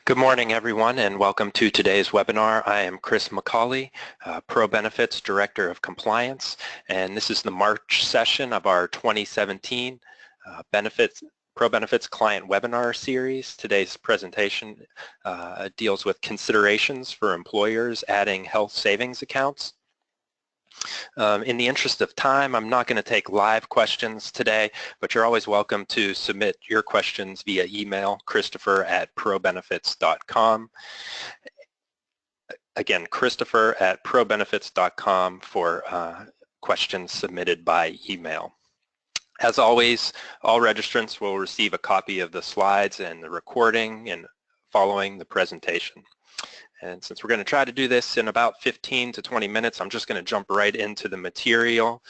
Good morning, everyone, and welcome to today's webinar. I am Chris McCauley, ProBenefits Director of Compliance, and this is the March session of our 2017 ProBenefits Client Webinar Series. Today's presentation deals with considerations for employers adding health savings accounts. In the interest of time, I'm not going to take live questions today, but you're always welcome to submit your questions via email, Christopher@ProBenefits.com. Again, Christopher@ProBenefits.com for questions submitted by email. As always, all registrants will receive a copy of the slides and the recording and following the presentation. And since we're going to try to do this in about 15 to 20 minutes, I'm just going to jump right into the material.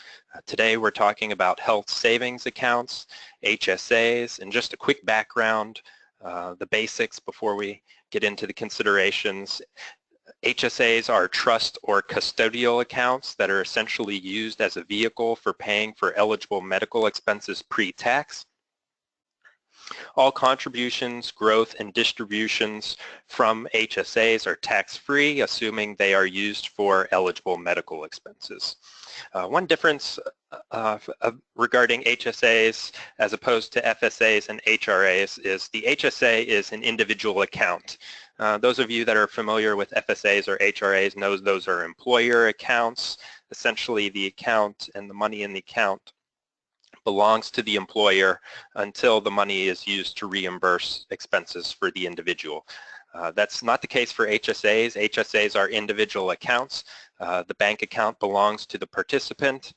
Today we're talking about health savings accounts, HSAs, and just a quick background, the basics before we get into the considerations. HSAs are trust or custodial accounts that are essentially used as a vehicle for paying for eligible medical expenses pre-tax. All contributions, growth, and distributions from HSAs are tax-free, assuming they are used for eligible medical expenses. One difference regarding HSAs as opposed to FSAs and HRAs is the HSA is an individual account. Those of you that are familiar with FSAs or HRAs know those are employer accounts. Essentially, the account and the money in the account belongs to the employer until the money is used to reimburse expenses for the individual. That's not the case for HSAs. HSAs are individual accounts. The bank account belongs to the participant.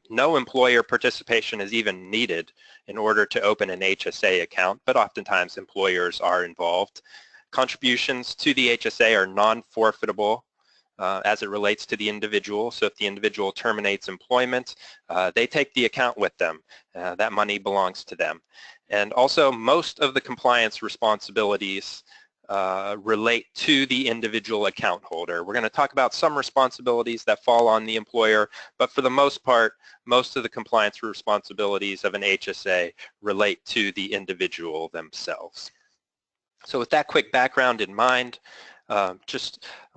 No employer participation is even needed in order to open an HSA account, but oftentimes employers are involved. Contributions to the HSA are non-forfeitable as it relates to the individual. So if the individual terminates employment, they take the account with them. That money belongs to them. And also, most of the compliance responsibilities relate to the individual account holder. We're going to talk about some responsibilities that fall on the employer, but for the most part, most of the compliance responsibilities of an HSA relate to the individual themselves. So with that quick background in mind, I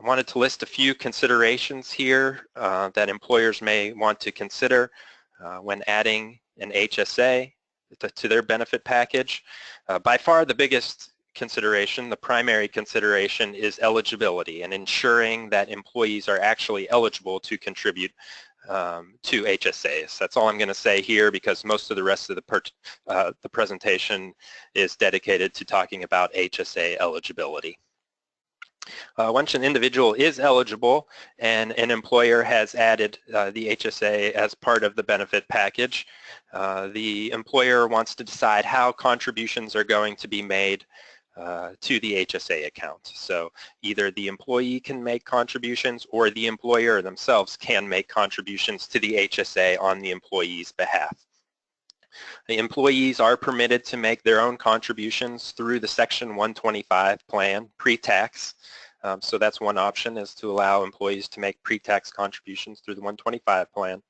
wanted to list a few considerations here that employers may want to consider when adding an HSA to their benefit package. By far the biggest consideration, the primary consideration, is eligibility and ensuring that employees are actually eligible to contribute to HSAs. That's all I'm going to say here because most of the rest of the presentation is dedicated to talking about HSA eligibility. Once an individual is eligible and an employer has added the HSA as part of the benefit package, the employer wants to decide how contributions are going to be made to the HSA account. So either the employee can make contributions or the employer themselves can make contributions to the HSA on the employee's behalf. The employees are permitted to make their own contributions through the Section 125 plan pre-tax. So that's one option, is to allow employees to make pre-tax contributions through the 125 plan.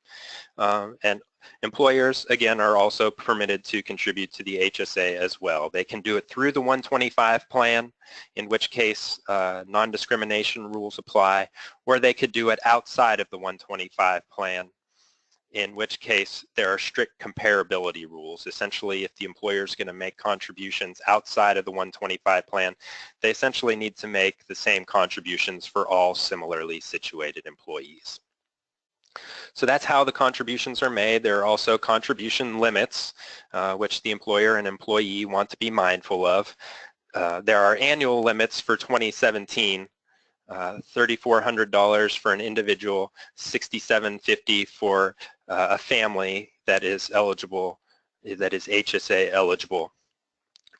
And employers, again, are also permitted to contribute to the HSA as well. They can do it through the 125 plan, in which case non-discrimination rules apply, or they could do it outside of the 125 plan, in which case there are strict comparability rules. Essentially, if the employer is going to make contributions outside of the 125 plan, they essentially need to make the same contributions for all similarly situated employees. So that's how the contributions are made. There are also contribution limits, which the employer and employee want to be mindful of. There are annual limits for 2017. $3,400 for an individual, $6,750 for a family that is eligible, that is HSA eligible.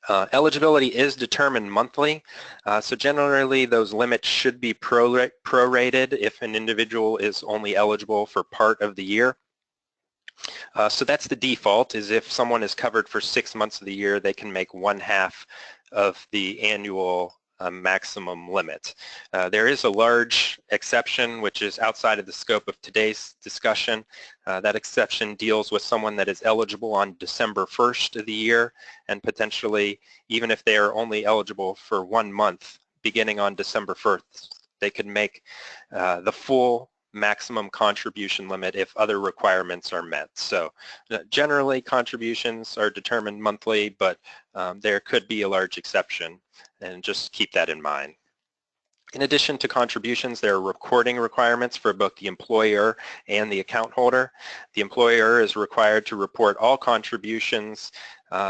Eligibility is determined monthly, so generally those limits should be prorated if an individual is only eligible for part of the year. So that's the default, is if someone is covered for 6 months of the year, they can make 1/2 of the annual maximum limit. There is a large exception which is outside of the scope of today's discussion. That exception deals with someone that is eligible on December 1st of the year, and potentially even if they are only eligible for 1 month beginning on December 1st, they could make the full maximum contribution limit if other requirements are met. So generally contributions are determined monthly, but there could be a large exception, and just keep that in mind. In addition to contributions, there are recording requirements for both the employer and the account holder. The employer is required to report all contributions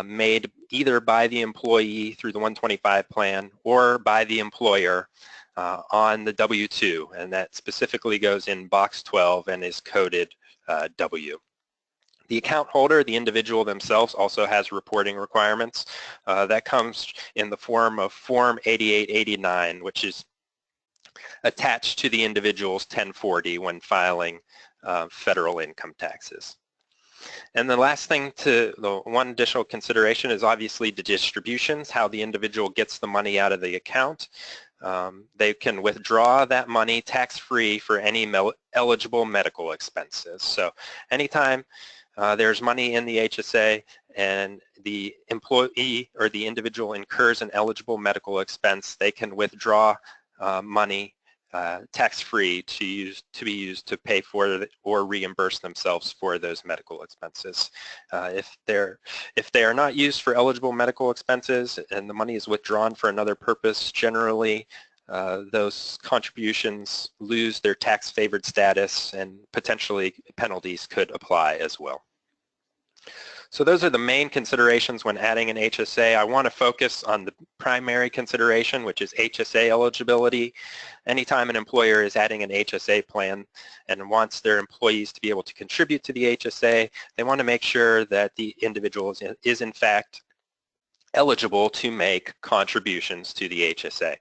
made either by the employee through the 125 plan or by the employer on the W-2, and that specifically goes in box 12 and is coded W. The account holder, the individual themselves, also has reporting requirements. That comes in the form of Form 8889, which is attached to the individual's 1040 when filing federal income taxes. And the last thing, the one additional consideration is obviously the distributions, how the individual gets the money out of the account. They can withdraw that money tax-free for any eligible medical expenses. So anytime there's money in the HSA and the employee or the individual incurs an eligible medical expense, they can withdraw money tax-free to be used to pay for or reimburse themselves for those medical expenses. If they are not used for eligible medical expenses and the money is withdrawn for another purpose, generally those contributions lose their tax-favored status, and potentially penalties could apply as well. So those are the main considerations when adding an HSA. I want to focus on the primary consideration, which is HSA eligibility. Anytime an employer is adding an HSA plan and wants their employees to be able to contribute to the HSA, they want to make sure that the individual is in fact eligible to make contributions to the HSA.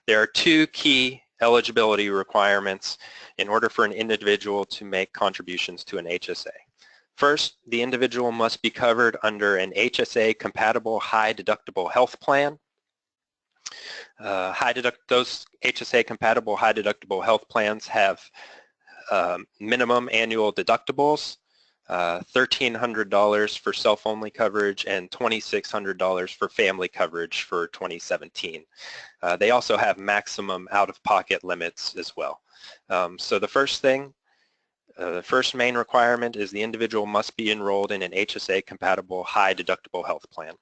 There are two key eligibility requirements in order for an individual to make contributions to an HSA. First, the individual must be covered under an HSA compatible high deductible health plan. Those HSA compatible high deductible health plans have minimum annual deductibles, $1,300 for self-only coverage and $2,600 for family coverage for 2017. They also have maximum out-of-pocket limits as well. So the first main requirement is the individual must be enrolled in an HSA compatible high deductible health plan.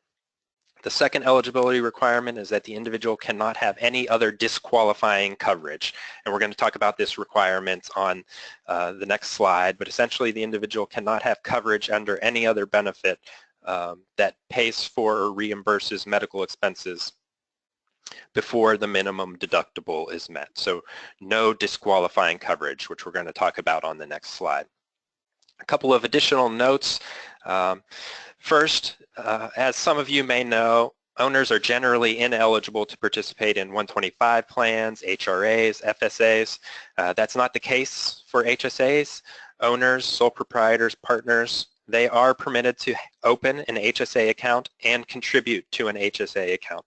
The second eligibility requirement is that the individual cannot have any other disqualifying coverage, and we're going to talk about this requirement on the next slide, but essentially the individual cannot have coverage under any other benefit that pays for or reimburses medical expenses before the minimum deductible is met. So no disqualifying coverage, which we're going to talk about on the next slide. A couple of additional notes. First, as some of you may know, owners are generally ineligible to participate in 125 plans, HRAs, FSAs. That's not the case for HSAs. Owners, sole proprietors, partners, they are permitted to open an HSA account and contribute to an HSA account.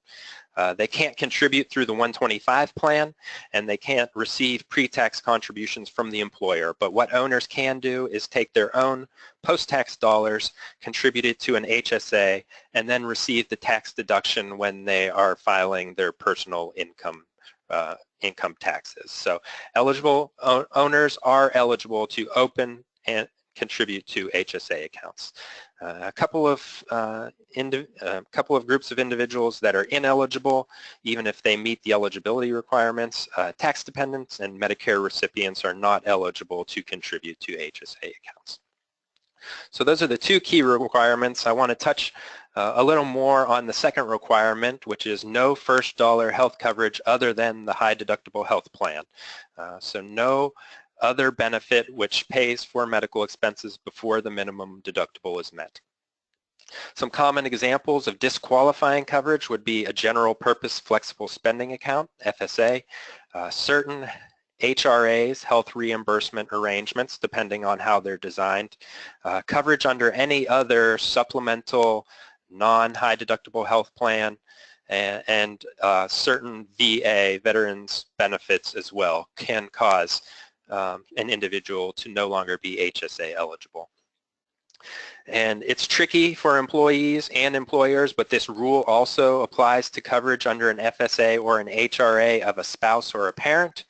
They can't contribute through the 125 plan, and they can't receive pre-tax contributions from the employer. But what owners can do is take their own post-tax dollars, contribute it to an HSA, and then receive the tax deduction when they are filing their personal income taxes. So eligible owners are eligible to open and contribute to HSA accounts. A couple of groups of individuals that are ineligible, even if they meet the eligibility requirements, tax dependents and Medicare recipients are not eligible to contribute to HSA accounts. So those are the two key requirements. I want to touch a little more on the second requirement, which is no first dollar health coverage other than the high deductible health plan. So no other benefit which pays for medical expenses before the minimum deductible is met. Some common examples of disqualifying coverage would be a general purpose flexible spending account, FSA, certain HRAs, health reimbursement arrangements, depending on how they're designed, coverage under any other supplemental non-high deductible health plan, and certain VA, veterans benefits as well, can cause an individual to no longer be HSA eligible. And it's tricky for employees and employers, but this rule also applies to coverage under an FSA or an HRA of a spouse or a parent.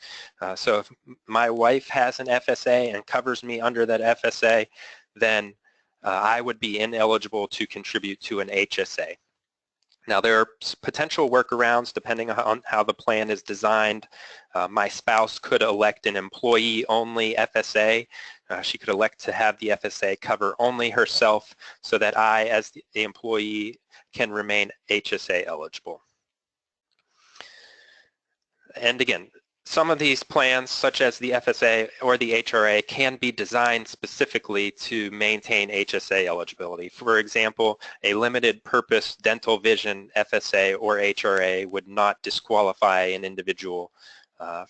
So if my wife has an FSA and covers me under that FSA, then I would be ineligible to contribute to an HSA. Now, there are potential workarounds depending on how the plan is designed. My spouse could elect an employee-only FSA. She could elect to have the FSA cover only herself so that I, as the employee, can remain HSA eligible. And again, some of these plans, such as the FSA or the HRA, can be designed specifically to maintain HSA eligibility. For example, a limited purpose dental vision FSA or HRA would not disqualify an individual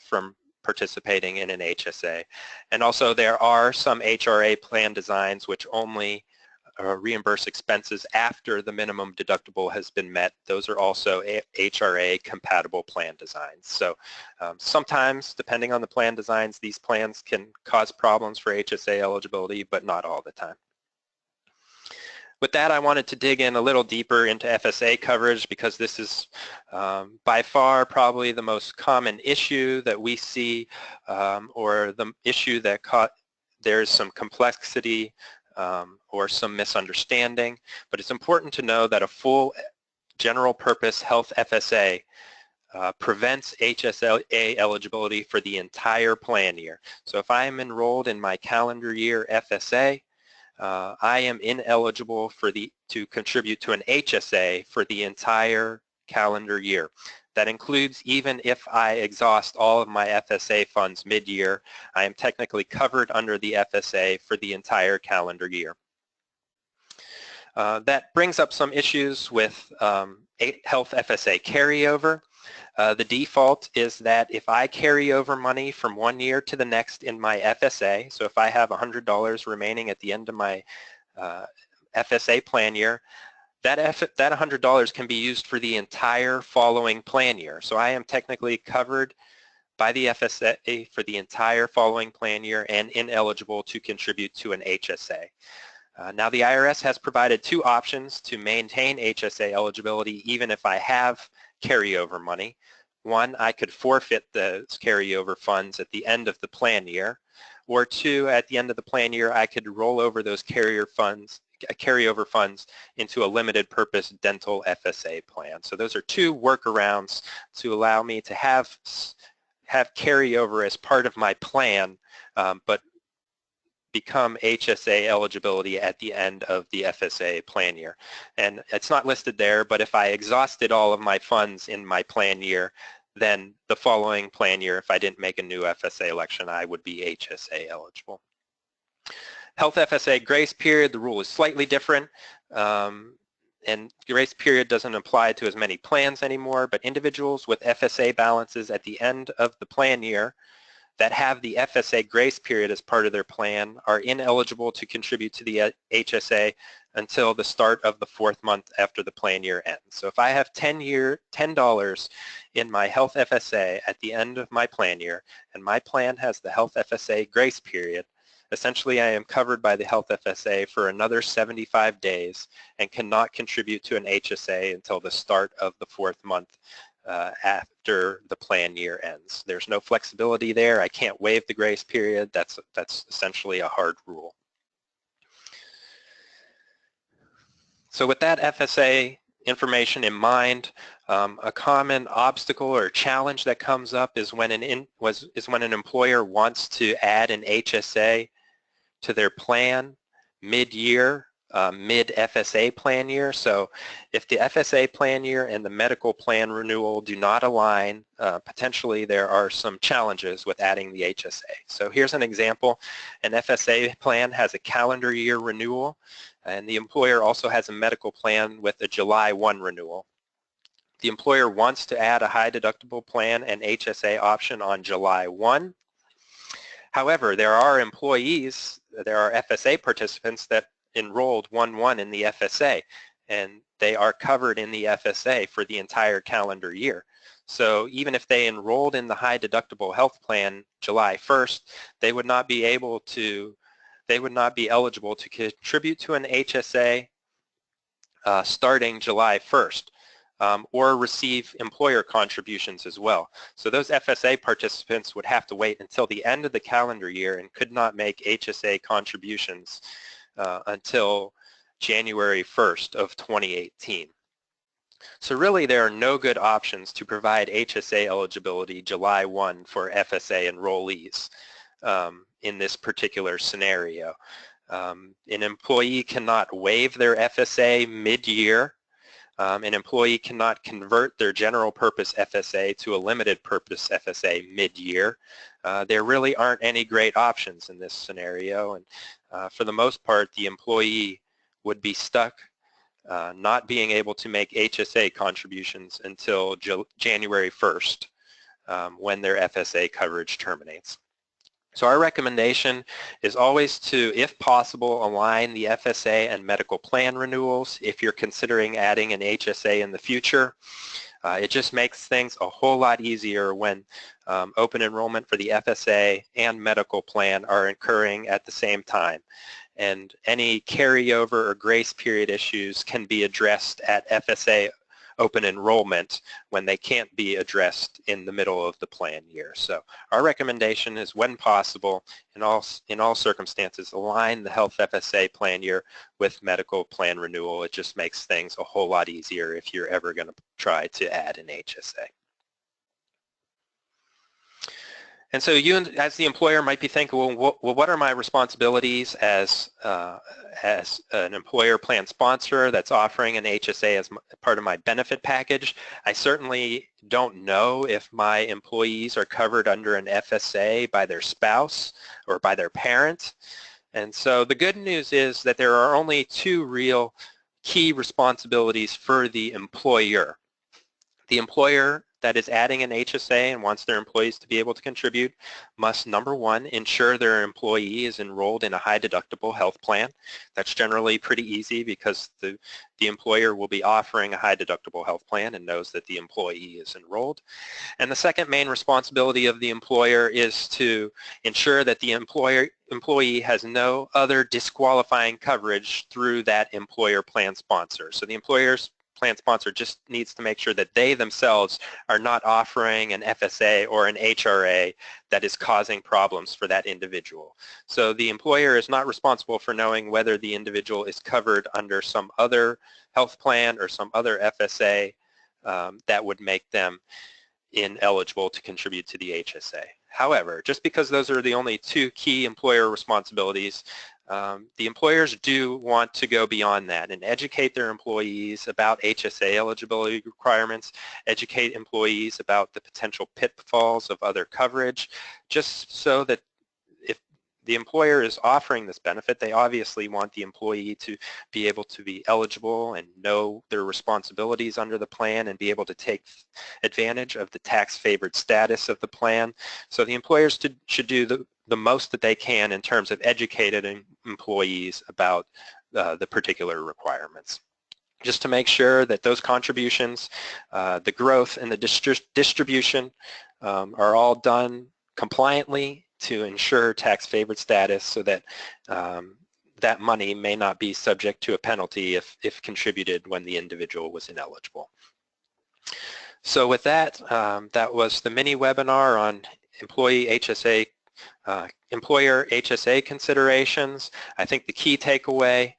from participating in an HSA. And also there are some HRA plan designs which only reimburse expenses after the minimum deductible has been met. Those are also HRA compatible plan designs. So sometimes, depending on the plan designs, these plans can cause problems for HSA eligibility, but not all the time. With that, I wanted to dig in a little deeper into FSA coverage because this is by far probably the most common issue that we see, or the issue that there's some complexity or some misunderstanding. But it's important to know that a full general purpose health FSA prevents HSA eligibility for the entire plan year. So if I am enrolled in my calendar year FSA, I am ineligible to contribute to an HSA for the entire calendar year. That includes even if I exhaust all of my FSA funds mid-year, I am technically covered under the FSA for the entire calendar year. That brings up some issues with health FSA carryover. The default is that if I carry over money from one year to the next in my FSA, so if I have $100 remaining at the end of my FSA plan year, that $100 can be used for the entire following plan year. So I am technically covered by the FSA for the entire following plan year and ineligible to contribute to an HSA. Now the IRS has provided two options to maintain HSA eligibility even if I have carryover money. One, I could forfeit those carryover funds at the end of the plan year, or two, at the end of the plan year, I could roll over those carryover funds into a limited purpose dental FSA plan. So those are two workarounds to allow me to have carryover as part of my plan, but become HSA eligibility at the end of the FSA plan year. And it's not listed there, but if I exhausted all of my funds in my plan year, then the following plan year, if I didn't make a new FSA election, I would be HSA eligible. Health FSA grace period, the rule is slightly different, and grace period doesn't apply to as many plans anymore, but individuals with FSA balances at the end of the plan year that have the FSA grace period as part of their plan are ineligible to contribute to the HSA until the start of the 4th month after the plan year ends. So if I have $10 in my health FSA at the end of my plan year, and my plan has the health FSA grace period, essentially I am covered by the health FSA for another 75 days and cannot contribute to an HSA until the start of the 4th month after the plan year ends. There's no flexibility there. I can't waive the grace period. That's essentially a hard rule. So with that FSA information in mind, a common obstacle or challenge that comes up is when an employer wants to add an HSA to their plan mid-year, mid-FSA plan year. So if the FSA plan year and the medical plan renewal do not align, potentially there are some challenges with adding the HSA. So here's an example. An FSA plan has a calendar year renewal, and the employer also has a medical plan with a July 1 renewal. The employer wants to add a high deductible plan and HSA option on July 1. However, there are FSA participants that enrolled 1/1 in the FSA, and they are covered in the FSA for the entire calendar year. So even if they enrolled in the high deductible health plan July 1st, they would not be eligible to contribute to an HSA starting July 1st. Or receive employer contributions as well. So those FSA participants would have to wait until the end of the calendar year and could not make HSA contributions until January 1st of 2018. So really there are no good options to provide HSA eligibility July 1 for FSA enrollees in this particular scenario. An employee cannot waive their FSA mid-year. An employee cannot convert their general purpose FSA to a limited purpose FSA mid-year. There really aren't any great options in this scenario, and for the most part the employee would be stuck not being able to make HSA contributions until January 1st when their FSA coverage terminates. So our recommendation is always to, if possible, align the FSA and medical plan renewals if you're considering adding an HSA in the future. It just makes things a whole lot easier when open enrollment for the FSA and medical plan are occurring at the same time. And any carryover or grace period issues can be addressed at FSA open enrollment when they can't be addressed in the middle of the plan year. So our recommendation is, when possible, in all circumstances, align the health FSA plan year with medical plan renewal. It just makes things a whole lot easier if you're ever going to try to add an HSA. And so you, as the employer, might be thinking, well, what are my responsibilities as an employer plan sponsor that's offering an HSA as part of my benefit package? I certainly don't know if my employees are covered under an FSA by their spouse or by their parent. And so the good news is that there are only two real key responsibilities for the employer. The employer that is adding an HSA and wants their employees to be able to contribute must, number one, ensure their employee is enrolled in a high deductible health plan. That's generally pretty easy because the employer will be offering a high deductible health plan and knows that the employee is enrolled. And the second main responsibility of the employer is to ensure that the employee has no other disqualifying coverage through that employer plan sponsor. So the employer's plan sponsor just needs to make sure that they themselves are not offering an FSA or an HRA that is causing problems for that individual. So the employer is not responsible for knowing whether the individual is covered under some other health plan or some other FSA that would make them ineligible to contribute to the HSA. However, just because those are the only two key employer responsibilities, the employers do want to go beyond that and educate their employees about HSA eligibility requirements, educate employees about the potential pitfalls of other coverage, just so that if the employer is offering this benefit, they obviously want the employee to be able to be eligible and know their responsibilities under the plan and be able to take advantage of the tax-favored status of the plan. So the employers should do the most that they can in terms of educating employees about the particular requirements, just to make sure that those contributions, the growth and the distribution are all done compliantly to ensure tax-favored status, so that that money may not be subject to a penalty if contributed when the individual was ineligible. So with that, that was the mini webinar on employer HSA considerations. I think the key takeaway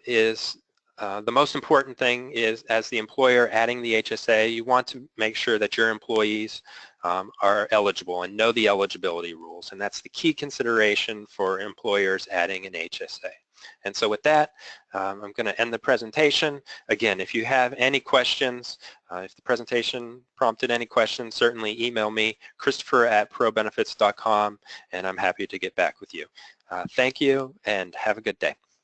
is the most important thing is, as the employer adding the HSA, you want to make sure that your employees are eligible and know the eligibility rules, and that's the key consideration for employers adding an HSA. And so with that, I'm going to end the presentation. Again, if you have any questions, if the presentation prompted any questions, certainly email me, Christopher@ProBenefits.com, and I'm happy to get back with you. Thank you, and have a good day.